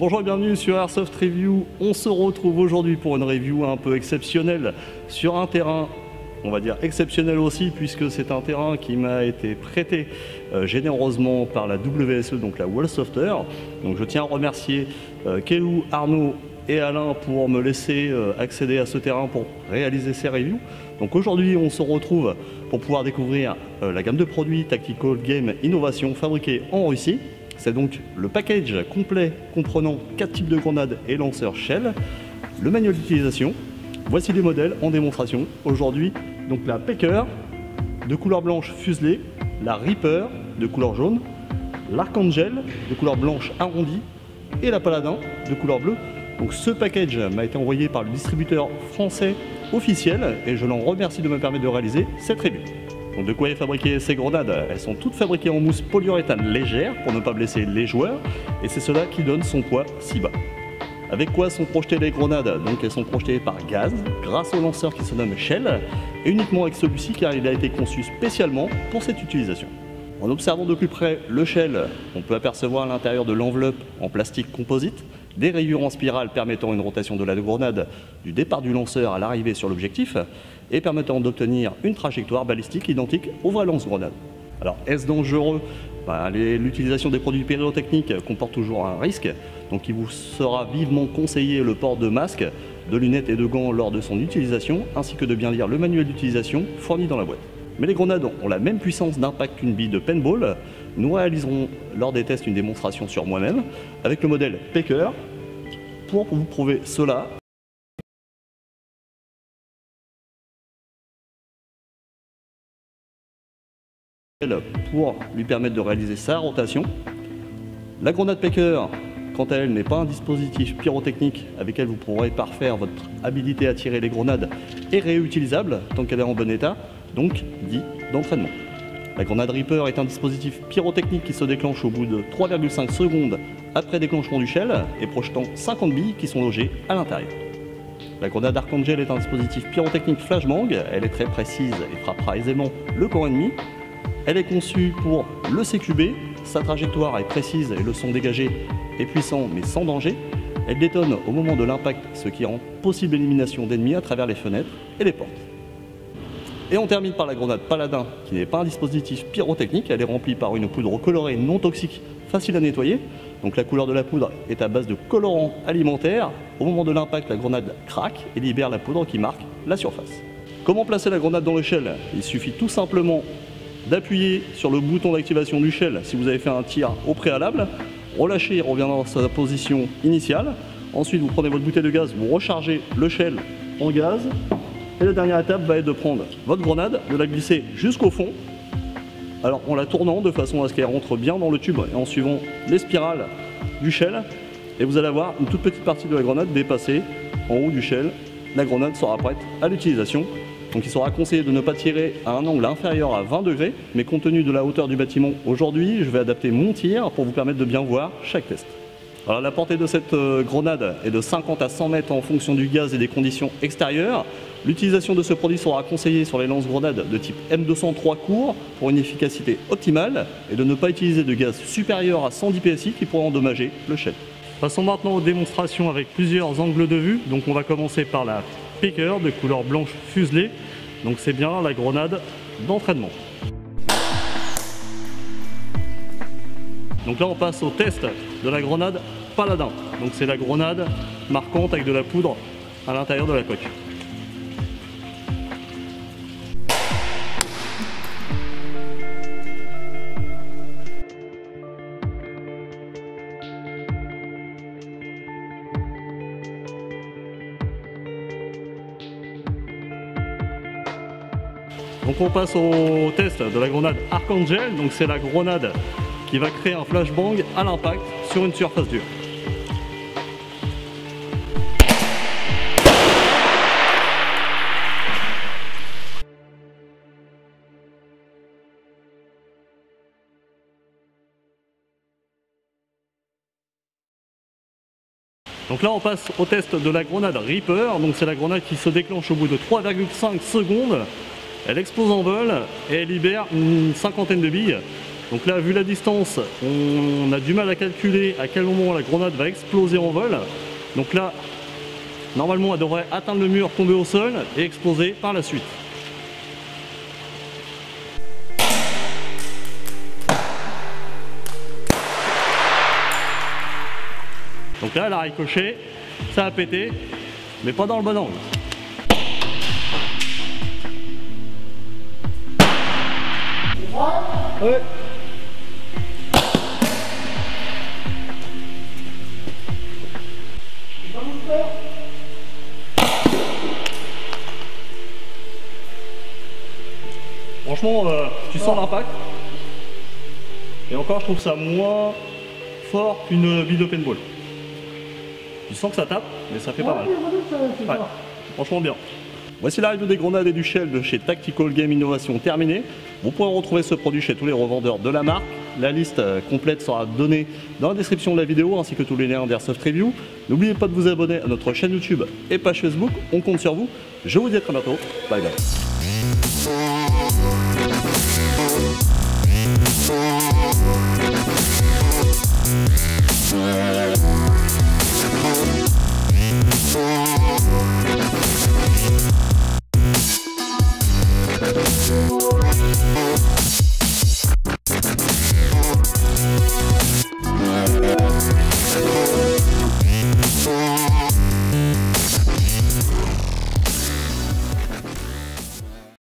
Bonjour et bienvenue sur Airsoft Review. On se retrouve aujourd'hui pour une review un peu exceptionnelle sur un terrain, on va dire exceptionnel aussi, puisque c'est un terrain qui m'a été prêté généreusement par la WSE, donc la World Softer. Donc je tiens à remercier Kelou, Arnaud et Alain pour me laisser accéder à ce terrain pour réaliser ces reviews. Donc aujourd'hui on se retrouve pour pouvoir découvrir la gamme de produits Tactical Game Innovation fabriquée en Russie. C'est donc le package complet comprenant 4 types de grenades et lanceurs Shell, le manuel d'utilisation. Voici les modèles en démonstration. Aujourd'hui, donc la Pecker de couleur blanche fuselée, la Reaper de couleur jaune, l'Archangel de couleur blanche arrondie et la Paladin de couleur bleue. Donc ce package m'a été envoyé par le distributeur français officiel et je l'en remercie de me permettre de réaliser cette review. Donc de quoi est fabriquer ces grenades? Elles sont toutes fabriquées en mousse polyuréthane légère pour ne pas blesser les joueurs et c'est cela qui donne son poids si bas. Avec quoi sont projetées les grenades? Donc elles sont projetées par gaz grâce au lanceur qui se nomme Shell et uniquement avec celui-ci car il a été conçu spécialement pour cette utilisation. En observant de plus près le Shell, on peut apercevoir à l'intérieur de l'enveloppe en plastique composite des rayures en spirale permettant une rotation de la grenade du départ du lanceur à l'arrivée sur l'objectif et permettant d'obtenir une trajectoire balistique identique au vrai lance-grenade. Alors est-ce dangereux? L'utilisation des produits pyrotechniques comporte toujours un risque, donc il vous sera vivement conseillé le port de masque, de lunettes et de gants lors de son utilisation, ainsi que de bien lire le manuel d'utilisation fourni dans la boîte. Mais les grenades ont la même puissance d'impact qu'une bille de paintball. Nous réaliserons lors des tests une démonstration sur moi-même avec le modèle Pecker pour vous prouver cela. Pour lui permettre de réaliser sa rotation. La grenade Pecker, quant à elle, n'est pas un dispositif pyrotechnique avec lequel vous pourrez parfaire votre habilité à tirer les grenades et réutilisable tant qu'elle est en bon état, donc dit d'entraînement. La grenade Reaper est un dispositif pyrotechnique qui se déclenche au bout de 3,5 secondes après déclenchement du Shell et projetant 50 billes qui sont logées à l'intérieur. La grenade Archangel est un dispositif pyrotechnique flashbang, elle est très précise et frappera aisément le corps ennemi. Elle est conçue pour le CQB, sa trajectoire est précise et le son dégagé est puissant mais sans danger. Elle détonne au moment de l'impact, ce qui rend possible l'élimination d'ennemis à travers les fenêtres et les portes. Et on termine par la grenade Paladin, qui n'est pas un dispositif pyrotechnique, elle est remplie par une poudre colorée non toxique, facile à nettoyer. Donc la couleur de la poudre est à base de colorant alimentaire. Au moment de l'impact, la grenade craque et libère la poudre qui marque la surface. Comment placer la grenade dans le Shell? Il suffit tout simplement d'appuyer sur le bouton d'activation du Shell si vous avez fait un tir au préalable, relâchez, il revient dans sa position initiale. Ensuite vous prenez votre bouteille de gaz, vous rechargez le Shell en gaz et la dernière étape va être de prendre votre grenade, de la glisser jusqu'au fond, alors en la tournant de façon à ce qu'elle rentre bien dans le tube et en suivant les spirales du Shell, et vous allez avoir une toute petite partie de la grenade dépasser en haut du Shell. La grenade sera prête à l'utilisation. Donc il sera conseillé de ne pas tirer à un angle inférieur à 20 degrés, mais compte tenu de la hauteur du bâtiment aujourd'hui, je vais adapter mon tir pour vous permettre de bien voir chaque test. Alors la portée de cette grenade est de 50 à 100 mètres en fonction du gaz et des conditions extérieures. L'utilisation de ce produit sera conseillée sur les lance-grenades de type M203 court pour une efficacité optimale et de ne pas utiliser de gaz supérieur à 110 PSI qui pourrait endommager le Shell. Passons maintenant aux démonstrations avec plusieurs angles de vue. Donc on va commencer par la Pecker de couleur blanche fuselée, donc c'est bien la grenade d'entraînement. Donc là on passe au test de la grenade Paladin, donc c'est la grenade marquante avec de la poudre à l'intérieur de la coque. Donc on passe au test de la grenade Archangel, donc c'est la grenade qui va créer un flashbang à l'impact sur une surface dure. Donc là on passe au test de la grenade Reaper, donc c'est la grenade qui se déclenche au bout de 3,5 secondes. Elle explose en vol et elle libère une cinquantaine de billes. Donc là, vu la distance, on a du mal à calculer à quel moment la grenade va exploser en vol. Donc là, normalement, elle devrait atteindre le mur, tomber au sol et exploser par la suite. Donc là, elle a ricoché, ça a pété, mais pas dans le bon angle. Ouais. Franchement, tu sens l'impact. Et encore, je trouve ça moins fort qu'une bille de paintball. Tu sens que ça tape, mais ça fait pas mal. Ouais, franchement bien. Voici la review des grenades et du shell de chez Tactical Game Innovation terminée. Vous pourrez retrouver ce produit chez tous les revendeurs de la marque. La liste complète sera donnée dans la description de la vidéo ainsi que tous les liens d'Airsoft Review. N'oubliez pas de vous abonner à notre chaîne YouTube et page Facebook. On compte sur vous. Je vous dis à très bientôt. Bye bye.